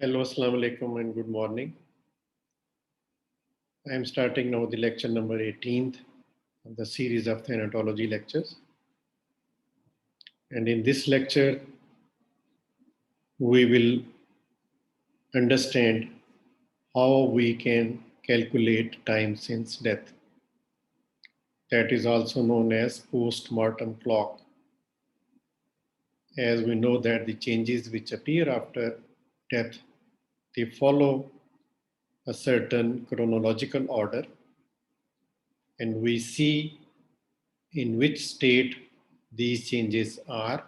Hello, Assalamu alaikum, and good morning. I am starting now the lecture number 18th of the series of thanatology lectures. And in this lecture, we will understand how we can calculate time since death. That is also known as post-mortem clock, as we know that the changes which appear after death, they follow a certain chronological order, and we see in which state these changes are,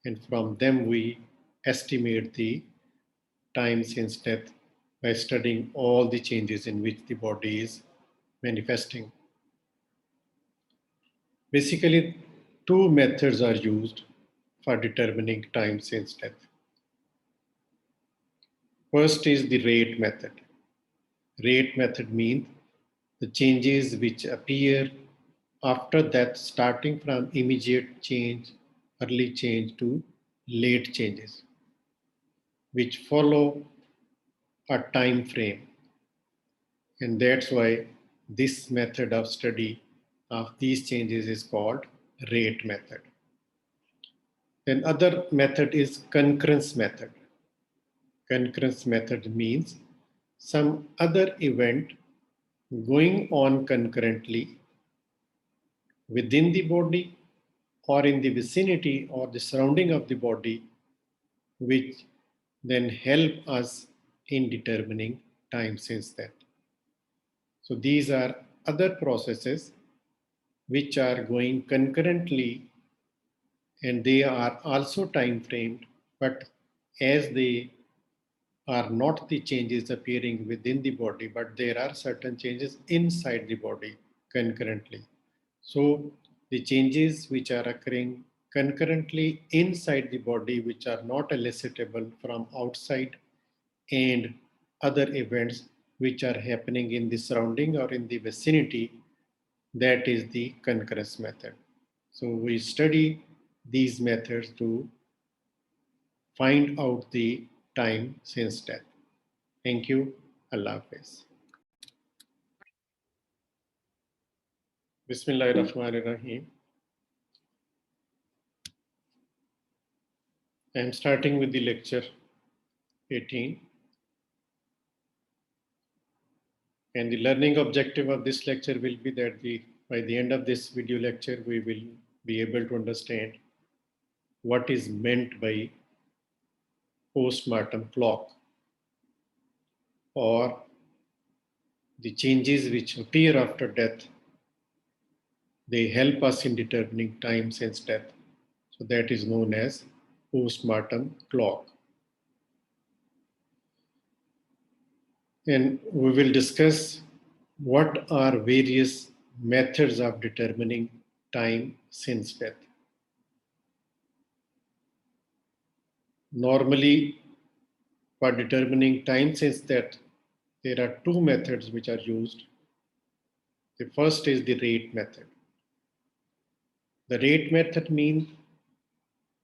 and from them we estimate the time since death by studying all the changes in which the body is manifesting. Basically, two methods are used for determining time since death. First is the rate method. Rate method means the changes which appear after death, starting from immediate change, early change to late changes, which follow a time frame. And that's why this method of study of these changes is called rate method. Then other method is concurrence method. Concurrence method means some other event going on concurrently within the body or in the vicinity or the surrounding of the body, which then help us in determining time since death. So these are other processes which are going concurrently, and they are also time framed, but as they are not the changes appearing within the body, but there are certain changes inside the body concurrently. So the changes which are occurring concurrently inside the body, which are not elicitable from outside, and other events which are happening in the surrounding or in the vicinity, that is the concurrence method. So we study these methods to find out the time since death. Thank you. Allah Hafiz. Bismillahir Rahmanir Rahim. I am starting with the lecture 18. And the learning objective of this lecture will be that by the end of this video lecture, we will be able to understand what is meant by post-mortem clock, or the changes which appear after death. They help us in determining time since death. So that is known as post-mortem clock. And we will discuss what are various methods of determining time since death. Normally, for determining time since death, there are two methods which are used. The first is the rate method. The rate method means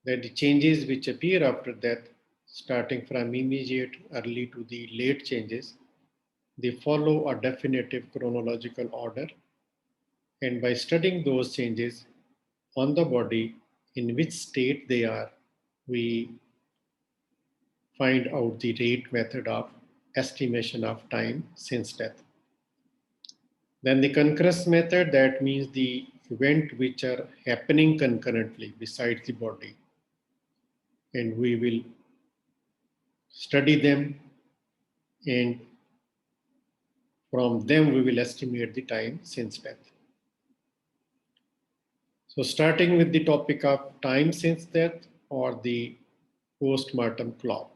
that the changes which appear after death, starting from immediate, early to the late changes, they follow a definitive chronological order. And by studying those changes on the body, in which state they are, we find out the rate method of estimation of time since death. Then the concurrence method, that means the event which are happening concurrently beside the body. And we will study them, and from them we will estimate the time since death. So starting with the topic of time since death, or the post-mortem clock.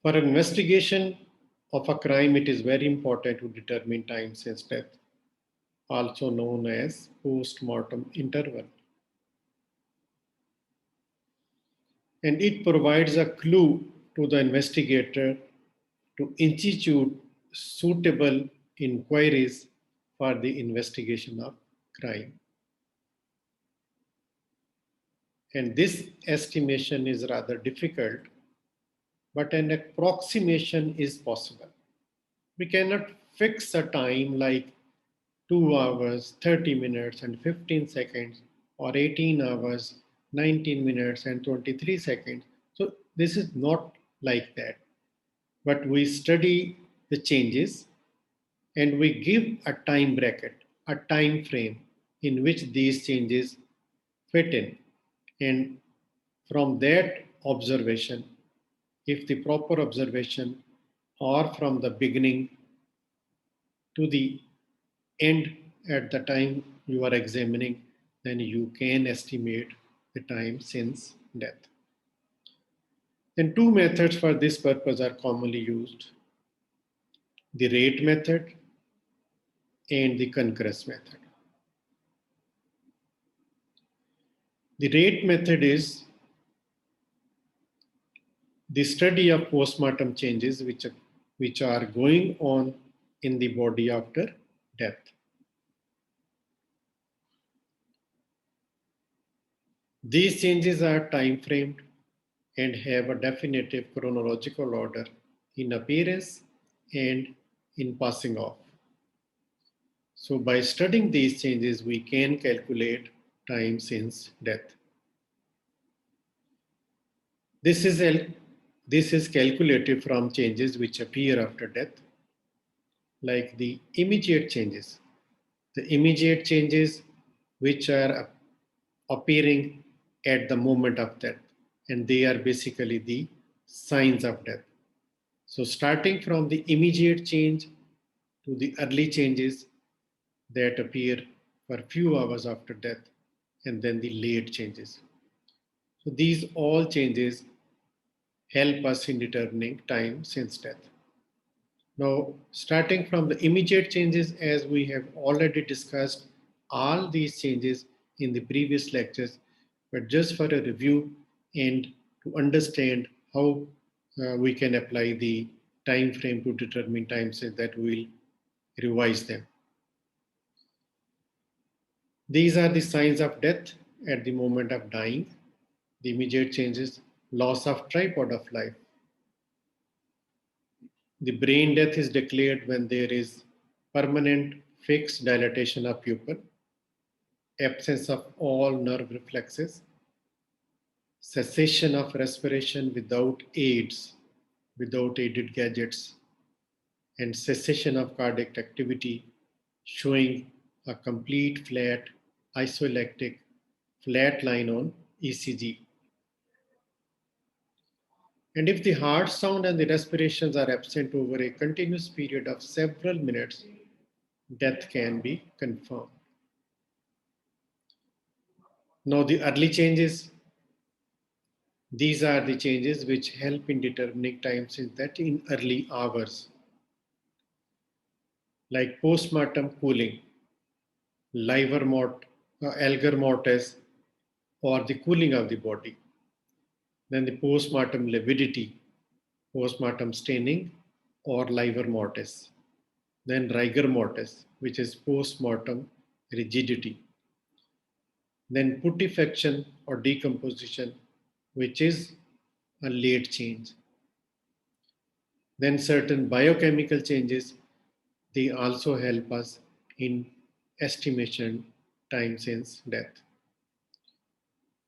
For an investigation of a crime, it is very important to determine time since death, also known as post-mortem interval. And it provides a clue to the investigator to institute suitable inquiries for the investigation of crime. And this estimation is rather difficult, but an approximation is possible. We cannot fix a time like 2 hours, 30 minutes, and 15 seconds, or 18 hours, 19 minutes, and 23 seconds. So, this is not like that. But we study the changes and we give a time bracket, a time frame in which these changes fit in. And from that observation, if the proper observation or from the beginning to the end at the time you are examining, then you can estimate the time since death. Then two methods for this purpose are commonly used: the rate method and the concurrence method. The rate method is the study of postmortem changes which are going on in the body after death. These changes are time framed and have a definitive chronological order in appearance and in passing off. So, by studying these changes, we can calculate time since death. This is, this is calculated from changes which appear after death, like the immediate changes. The immediate changes which are appearing at the moment of death, and they are basically the signs of death. So, starting from the immediate change to the early changes that appear for a few hours after death, and then the late changes. So, these all changes help us in determining time since death. Now, starting from the immediate changes, as we have already discussed all these changes in the previous lectures, but just for a review and to understand how we can apply the time frame to determine time since that we will revise them. These are the signs of death at the moment of dying, the immediate changes: loss of tripod of life. The brain death is declared when there is permanent fixed dilatation of pupil, absence of all nerve reflexes, cessation of respiration without aids, without aided gadgets, and cessation of cardiac activity, showing a complete flat isoelectric flat line on ECG. And if the heart sound and the respirations are absent over a continuous period of several minutes, death can be confirmed. Now, the early changes, these are the changes which help in determining time since that in early hours, like postmortem cooling, alger mortis, or the cooling of the body. Then the postmortem lividity, postmortem staining, or livor mortis. Then rigor mortis, which is postmortem rigidity. Then putrefaction or decomposition, which is a late change. Then certain biochemical changes, they also help us in estimation time since death.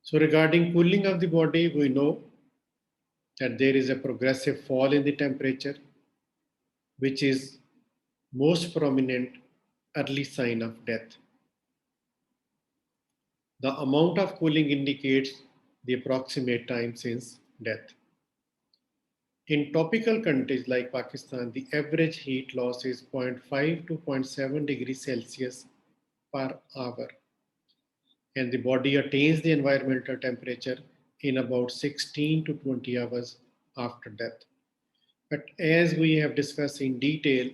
So regarding cooling of the body, we know that there is a progressive fall in the temperature, which is most prominent early sign of death. The amount of cooling indicates the approximate time since death. In tropical countries like Pakistan, the average heat loss is 0.5 to 0.7 degrees Celsius per hour, and the body attains the environmental temperature in about 16 to 20 hours after death. But as we have discussed in detail,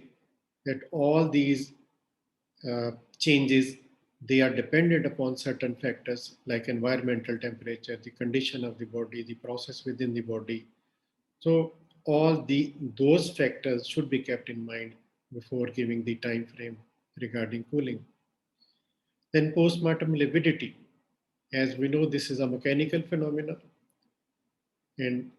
that all these changes, they are dependent upon certain factors like environmental temperature, the condition of the body, the process within the body. So all those factors should be kept in mind before giving the time frame regarding cooling. Then postmortem lividity. As we know, this is a mechanical phenomenon, and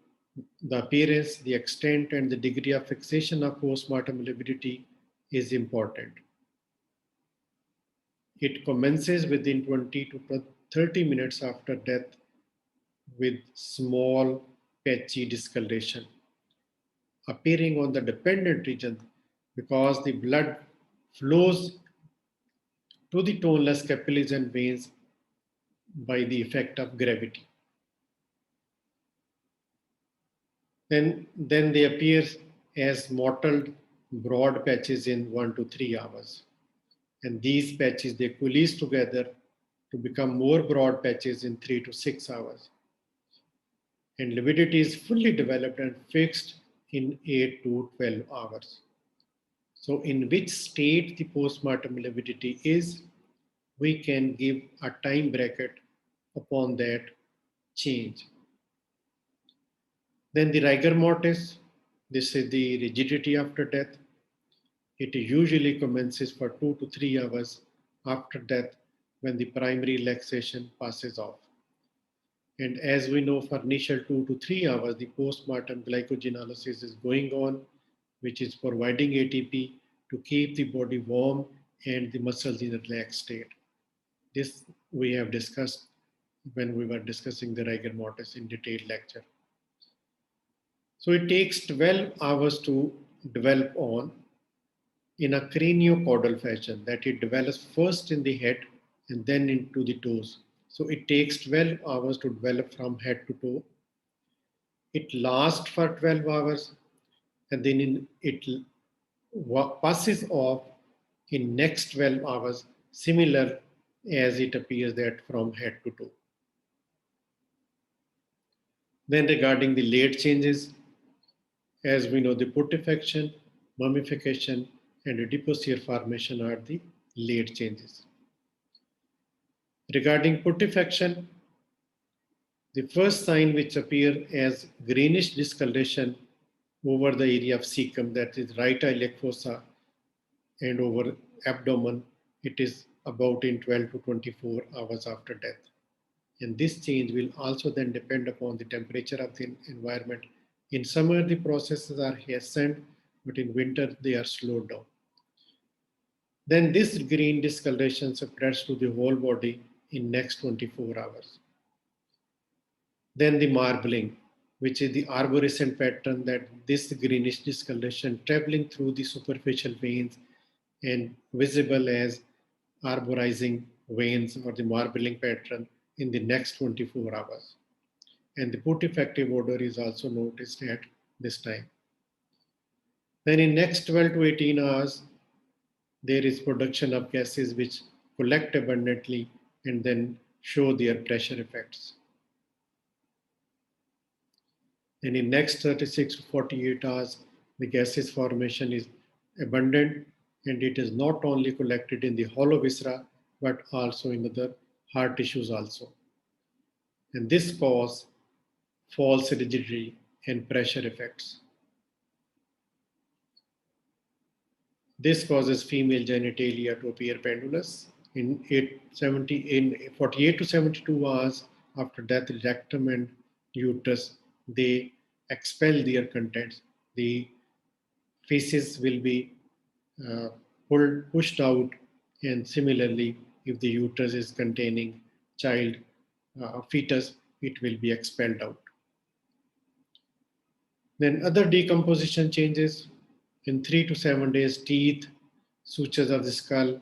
the appearance, the extent, and the degree of fixation of postmortem lividity is important. It commences within 20 to 30 minutes after death with small patchy discoloration appearing on the dependent region because the blood flows to the toneless capillaries and veins by the effect of gravity. Then they appear as mottled broad patches in 1 to 3 hours. And these patches they coalesce together to become more broad patches in 3 to 6 hours. And lividity is fully developed and fixed in 8 to 12 hours. So, in which state the postmortem lividity is, we can give a time bracket upon that change. Then the rigor mortis, this is the rigidity after death. It usually commences for 2 to 3 hours after death when the primary relaxation passes off. And as we know, for initial 2 to 3 hours, the postmortem glycogenolysis is going on, which is providing ATP to keep the body warm and the muscles in a relaxed state. This we have discussed when we were discussing the rigor mortis in detailed lecture. So it takes 12 hours to develop on in a craniocaudal fashion, that it develops first in the head and then into the toes. So it takes 12 hours to develop from head to toe. It lasts for 12 hours and then it passes off in next 12 hours, similar as it appears that from head to toe. Then regarding the late changes, as we know, the putrefaction, mummification, and adipocere formation are the late changes. Regarding putrefaction, the first sign which appear as greenish discoloration over the area of cecum, that is right iliac fossa, and over abdomen, it is about in 12 to 24 hours after death. And this change will also then depend upon the temperature of the environment. In summer, the processes are hastened, but in winter, they are slowed down. Then this green discoloration spreads to the whole body in next 24 hours. Then the marbling, which is the arborescent pattern, that this greenish discoloration traveling through the superficial veins and visible as arborizing veins or the marbling pattern in the next 24 hours. And the putrefactive odor is also noticed at this time. Then in next 12 to 18 hours, there is production of gases which collect abundantly and then show their pressure effects. And in next 36 to 48 hours, the gases formation is abundant and it is not only collected in the hollow viscera, but also in other hard tissues also. And this causes false rigidity and pressure effects. This causes female genitalia to appear pendulous. In 48 to 72 hours after death, rectum and uterus, they expel their contents. The feces will be pushed out, and similarly, if the uterus is containing child fetus, it will be expelled out. Then other decomposition changes in 3 to 7 days, teeth, sutures of the skull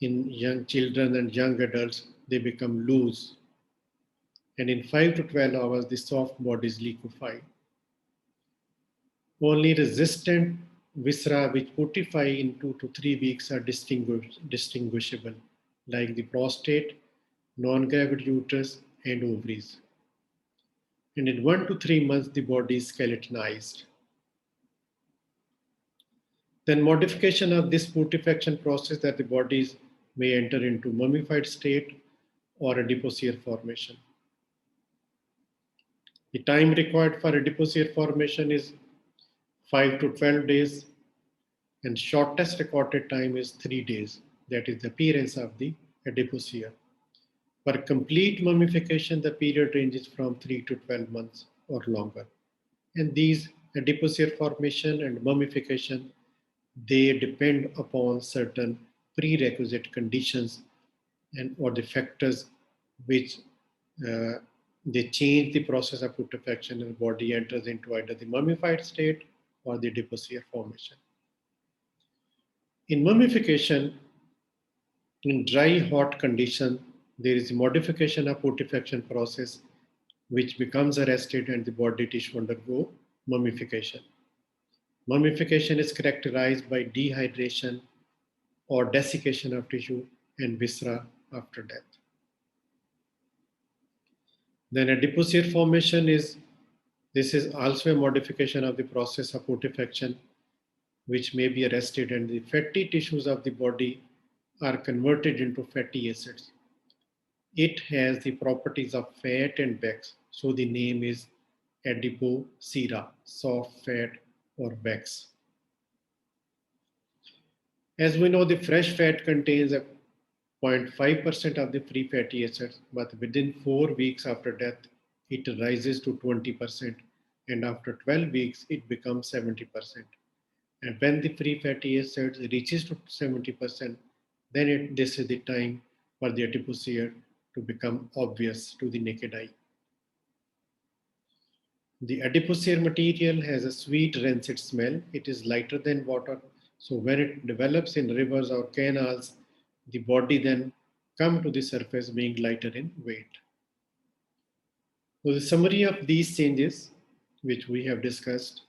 in young children and young adults, they become loose. And in 5 to 12 hours, the soft bodies liquefy. Only resistant viscera which putrefy in 2 to 3 weeks are distinguishable, like the prostate, non-gravid uterus, and ovaries. And in 1 to 3 months, the body is skeletonized. Then modification of this putrefaction process, that the bodies may enter into mummified state or adipocere formation. The time required for adipocere formation is 5 to 12 days, and shortest recorded time is 3 days. That is the appearance of the adipocere. For complete mummification, the period ranges from 3 to 12 months or longer. And these adipocere formation and mummification, they depend upon certain prerequisite conditions and or the factors which uh, they change the process of putrefaction and the body enters into either the mummified state or the adipocere formation. In mummification, in dry hot condition, there is a modification of putrefaction process which becomes arrested and the body tissue undergo mummification. Mummification is characterized by dehydration or desiccation of tissue and viscera after death. Then adipocere formation is this is also a modification of the process of putrefaction which may be arrested and the fatty tissues of the body are converted into fatty acids. It has the properties of fat and wax, so the name is adipocera, soft fat or wax. As we know, the fresh fat contains a 0.5% of the free fatty acids, but within 4 weeks after death, it rises to 20%, and after 12 weeks, it becomes 70%. And when the free fatty acids reaches to 70%, then this is the time for the adipocere to become obvious to the naked eye. The adipocere material has a sweet rancid smell. It is lighter than water. So when it develops in rivers or canals, the body then come to the surface being lighter in weight. So the summary of these changes, which we have discussed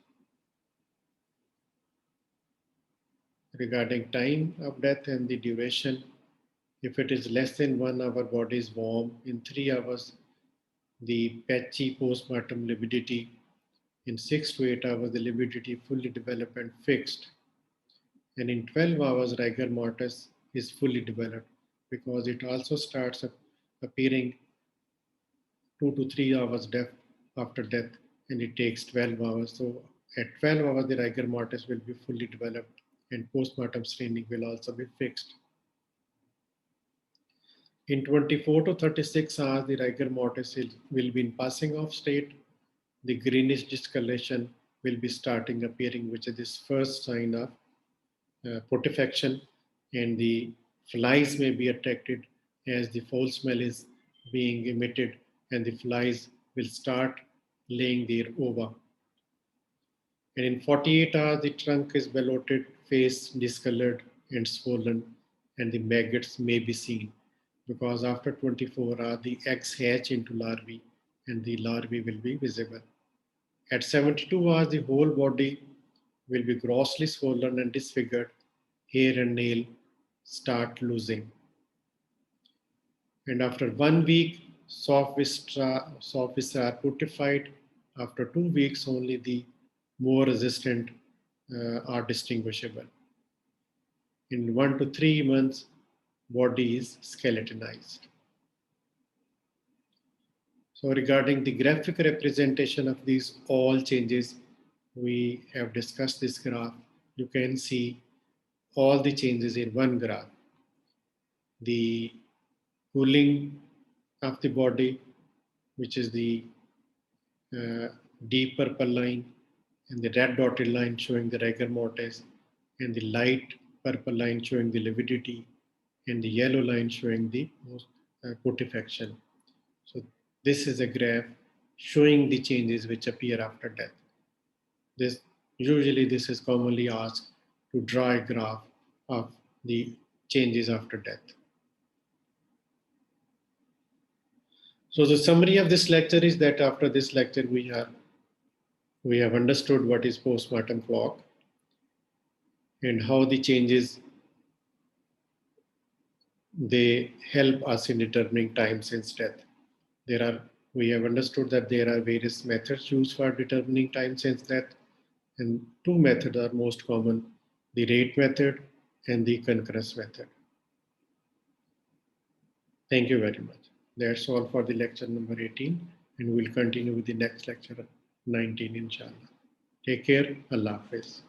regarding time of death and the duration. If it is less than 1 hour, body is warm. In 3 hours, the patchy postmortem lividity. In 6 to 8 hours, the lividity fully developed and fixed. And in 12 hours, rigor mortis is fully developed because it also starts appearing 2 to 3 hours after death, and it takes 12 hours. So at 12 hours, the rigor mortis will be fully developed and postmortem staining will also be fixed. In 24 to 36 hours, the rigor mortis will be in passing off state. The greenish discoloration will be starting appearing, which is this first sign of putrefaction, and the flies may be attracted as the foul smell is being emitted, and the flies will start laying their ova. And in 48 hours, the trunk is bloated, face discolored and swollen, and the maggots may be seen because after 24 hours, the eggs hatch into larvae and the larvae will be visible. At 72 hours, the whole body will be grossly swollen and disfigured. Hair and nail start losing. And after 1 week, soft viscera are putrefied. After 2 weeks, only the more resistant are distinguishable. In 1 to 3 months, body is skeletonized. So regarding the graphic representation of these all changes, we have discussed this graph. You can see all the changes in one graph. The cooling of the body, which is the deep purple line, and the red dotted line showing the rigor mortis, and the light purple line showing the lividity, and the yellow line showing the putrefaction. So this is a graph showing the changes which appear after death. Usually this is commonly asked to draw a graph of the changes after death. So the summary of this lecture is that after this lecture we have understood what is postmortem clock and how the changes they help us in determining time since death. We have understood that there are various methods used for determining time since death, and two methods are most common: the rate method and the concurrence method. Thank you very much. That's all for the lecture number 18, and we'll continue with the next lecture 19 inshallah. Take care. Allah Hafiz.